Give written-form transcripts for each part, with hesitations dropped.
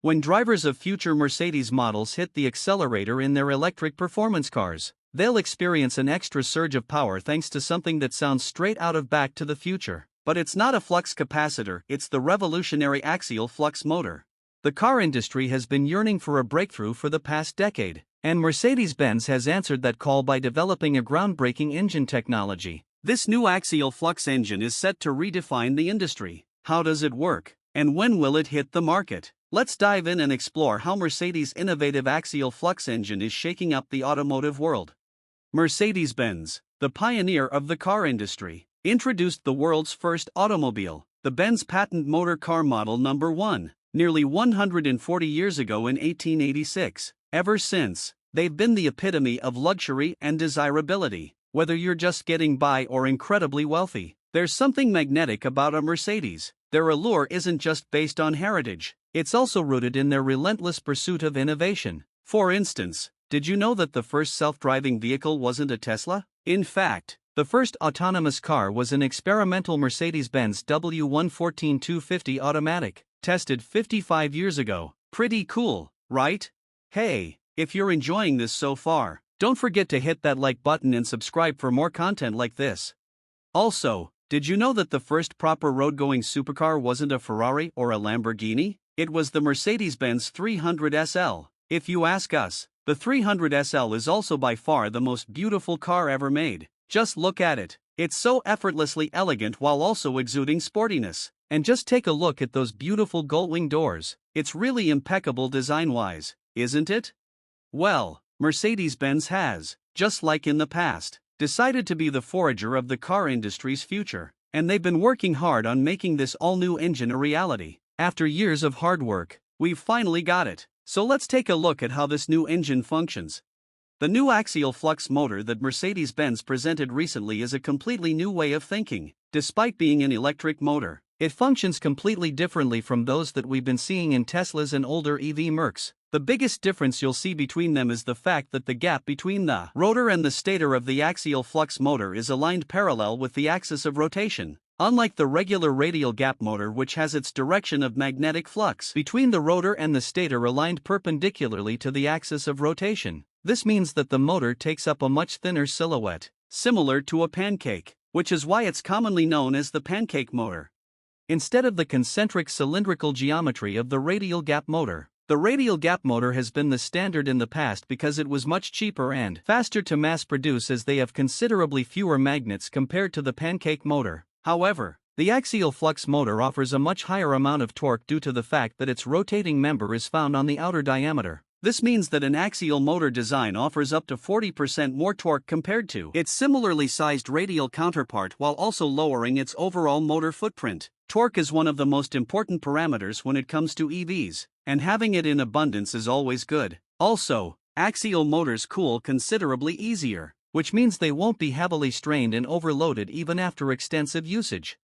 When drivers of future Mercedes models hit the accelerator in their electric performance cars, they'll experience an extra surge of power thanks to something that sounds straight out of Back to the Future. But it's not a flux capacitor, it's the revolutionary axial flux motor. The car industry has been yearning for a breakthrough for the past decade, and Mercedes-Benz has answered that call by developing a groundbreaking engine technology. This new axial flux engine is set to redefine the industry. How does it work, and when will it hit the market? Let's dive in and explore how Mercedes' innovative axial flux engine is shaking up the automotive world. Mercedes-Benz, the pioneer of the car industry, introduced the world's first automobile, the Benz patent motor car model number 1, nearly 140 years ago in 1886. Ever since, they've been the epitome of luxury and desirability. Whether you're just getting by or incredibly wealthy, there's something magnetic about a Mercedes. Their allure isn't just based on heritage, it's also rooted in their relentless pursuit of innovation. For instance, did you know that the first self-driving vehicle wasn't a Tesla? In fact, the first autonomous car was an experimental Mercedes-Benz W114-250 automatic, tested 55 years ago. Pretty cool, right? Hey, if you're enjoying this so far, don't forget to hit that like button and subscribe for more content like this. Also, did you know that the first proper road-going supercar wasn't a Ferrari or a Lamborghini? It was the Mercedes-Benz 300 SL. If you ask us, the 300 SL is also by far the most beautiful car ever made. Just look at it. It's so effortlessly elegant while also exuding sportiness. And just take a look at those beautiful gullwing doors. It's really impeccable design-wise, isn't it? Well, Mercedes-Benz has, just like in the past, decided to be the forager of the car industry's future, and they've been working hard on making this all-new engine a reality. After years of hard work, we've finally got it. So let's take a look at how this new engine functions. The new axial flux motor that Mercedes-Benz presented recently is a completely new way of thinking. Despite being an electric motor, it functions completely differently from those that we've been seeing in Teslas and older EV Mercs. The biggest difference you'll see between them is the fact that the gap between the rotor and the stator of the axial flux motor is aligned parallel with the axis of rotation. Unlike the regular radial gap motor, which has its direction of magnetic flux between the rotor and the stator aligned perpendicularly to the axis of rotation, this means that the motor takes up a much thinner silhouette, similar to a pancake, which is why it's commonly known as the pancake motor. Instead of the concentric cylindrical geometry of the radial gap motor, the radial gap motor has been the standard in the past because it was much cheaper and faster to mass produce, as they have considerably fewer magnets compared to the pancake motor. However, the axial flux motor offers a much higher amount of torque due to the fact that its rotating member is found on the outer diameter. This means that an axial motor design offers up to 40% more torque compared to its similarly sized radial counterpart, while also lowering its overall motor footprint. Torque is one of the most important parameters when it comes to EVs, and having it in abundance is always good. Also, axial motors cool considerably easier, which means they won't be heavily strained and overloaded even after extensive usage.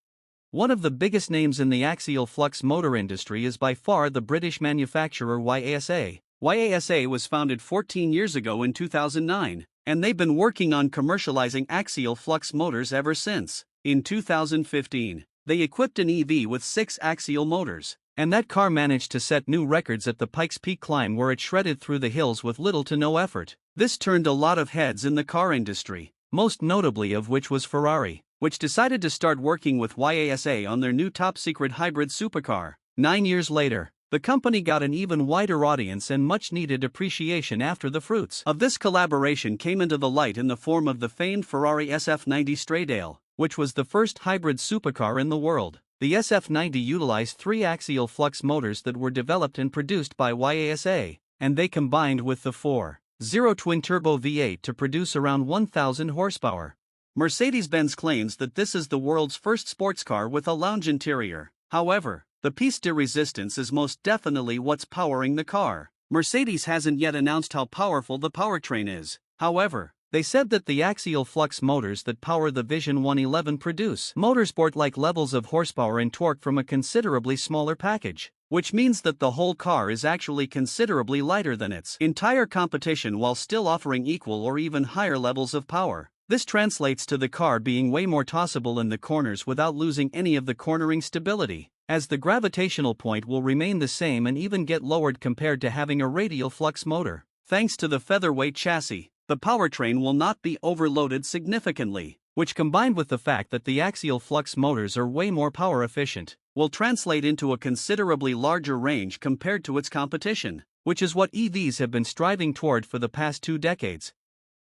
One of the biggest names in the axial flux motor industry is by far the British manufacturer YASA. YASA was founded 14 years ago in 2009, and they've been working on commercializing axial flux motors ever since. In 2015, they equipped an EV with 6 axial motors, and that car managed to set new records at the Pikes Peak climb, where it shredded through the hills with little to no effort. This turned a lot of heads in the car industry, most notably of which was Ferrari, which decided to start working with YASA on their new top-secret hybrid supercar. 9 years later, the company got an even wider audience and much-needed appreciation after the fruits of this collaboration came into the light in the form of the famed Ferrari SF90 Stradale, which was the first hybrid supercar in the world. The SF90 utilized 3 axial flux motors that were developed and produced by YASA, and they combined with the 4.0 twin-turbo V8 to produce around 1,000 horsepower. Mercedes-Benz claims that this is the world's first sports car with a lounge interior. However, the piece de resistance is most definitely what's powering the car. Mercedes hasn't yet announced how powerful the powertrain is. However, they said that the axial flux motors that power the Vision 111 produce motorsport-like levels of horsepower and torque from a considerably smaller package, which means that the whole car is actually considerably lighter than its entire competition while still offering equal or even higher levels of power. This translates to the car being way more tossable in the corners without losing any of the cornering stability, as the gravitational point will remain the same and even get lowered compared to having a radial flux motor. Thanks to the featherweight chassis, the powertrain will not be overloaded significantly, which, combined with the fact that the axial flux motors are way more power efficient, will translate into a considerably larger range compared to its competition, which is what EVs have been striving toward for the past 2 decades.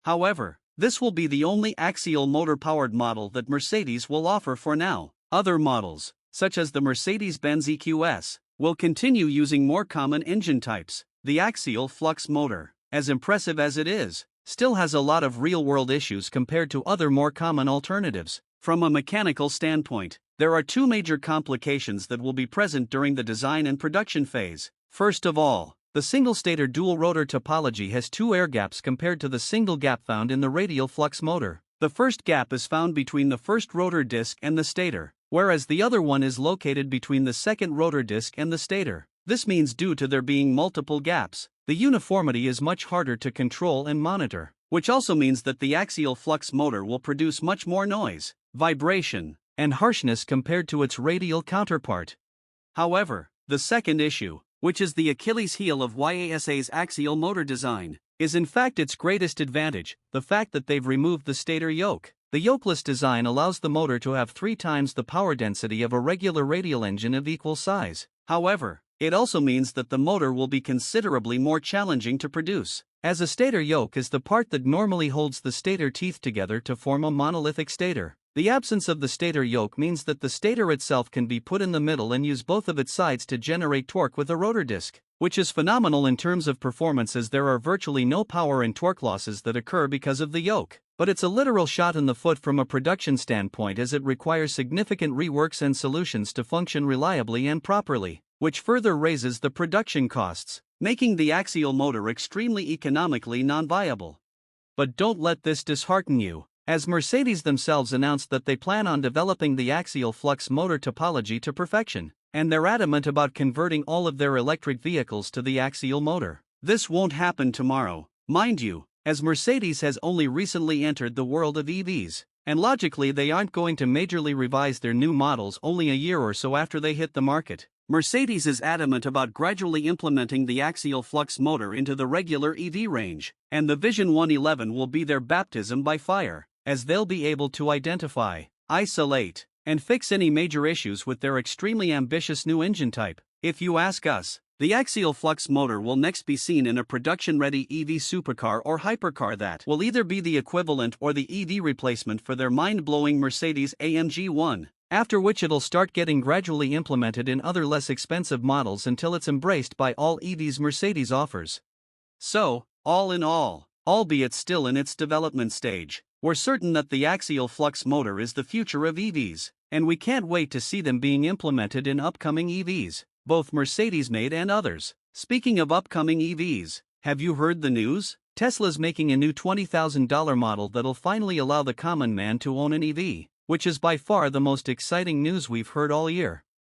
However, this will be the only axial motor-powered model that Mercedes will offer for now. Other models, such as the Mercedes-Benz EQS, will continue using more common engine types. The axial flux motor, as impressive as it is, still has a lot of real-world issues compared to other more common alternatives. From a mechanical standpoint, there are 2 major complications that will be present during the design and production phase. First of all, the single-stator dual-rotor topology has 2 air gaps compared to the single gap found in the radial flux motor. The first gap is found between the first rotor disc and the stator, whereas the other one is located between the second rotor disc and the stator. This means, due to there being multiple gaps, the uniformity is much harder to control and monitor, which also means that the axial flux motor will produce much more noise, vibration, and harshness compared to its radial counterpart. However, the second issue, which is the Achilles heel of YASA's axial motor design, is in fact its greatest advantage, the fact that they've removed the stator yoke. The yokeless design allows the motor to have 3 times the power density of a regular radial engine of equal size. However, it also means that the motor will be considerably more challenging to produce, as a stator yoke is the part that normally holds the stator teeth together to form a monolithic stator. The absence of the stator yoke means that the stator itself can be put in the middle and use both of its sides to generate torque with a rotor disc, which is phenomenal in terms of performance, as there are virtually no power and torque losses that occur because of the yoke. But it's a literal shot in the foot from a production standpoint, as it requires significant reworks and solutions to function reliably and properly, which further raises the production costs, making the axial motor extremely economically non-viable. But don't let this dishearten you, as Mercedes themselves announced that they plan on developing the axial flux motor topology to perfection, and they're adamant about converting all of their electric vehicles to the axial motor. This won't happen tomorrow, mind you, as Mercedes has only recently entered the world of EVs, and logically they aren't going to majorly revise their new models only a year or so after they hit the market. Mercedes is adamant about gradually implementing the axial flux motor into the regular EV range, and the Vision 111 will be their baptism by fire, as they'll be able to identify, isolate, and fix any major issues with their extremely ambitious new engine type. If you ask us, the axial flux motor will next be seen in a production-ready EV supercar or hypercar that will either be the equivalent or the EV replacement for their mind-blowing Mercedes-AMG 1. After which it'll start getting gradually implemented in other less expensive models until it's embraced by all EVs Mercedes offers. So, all in all, albeit still in its development stage, we're certain that the axial flux motor is the future of EVs, and we can't wait to see them being implemented in upcoming EVs, both Mercedes-made and others. Speaking of upcoming EVs, have you heard the news? Tesla's making a new $20,000 model that'll finally allow the common man to own an EV, which is by far the most exciting news we've heard all year.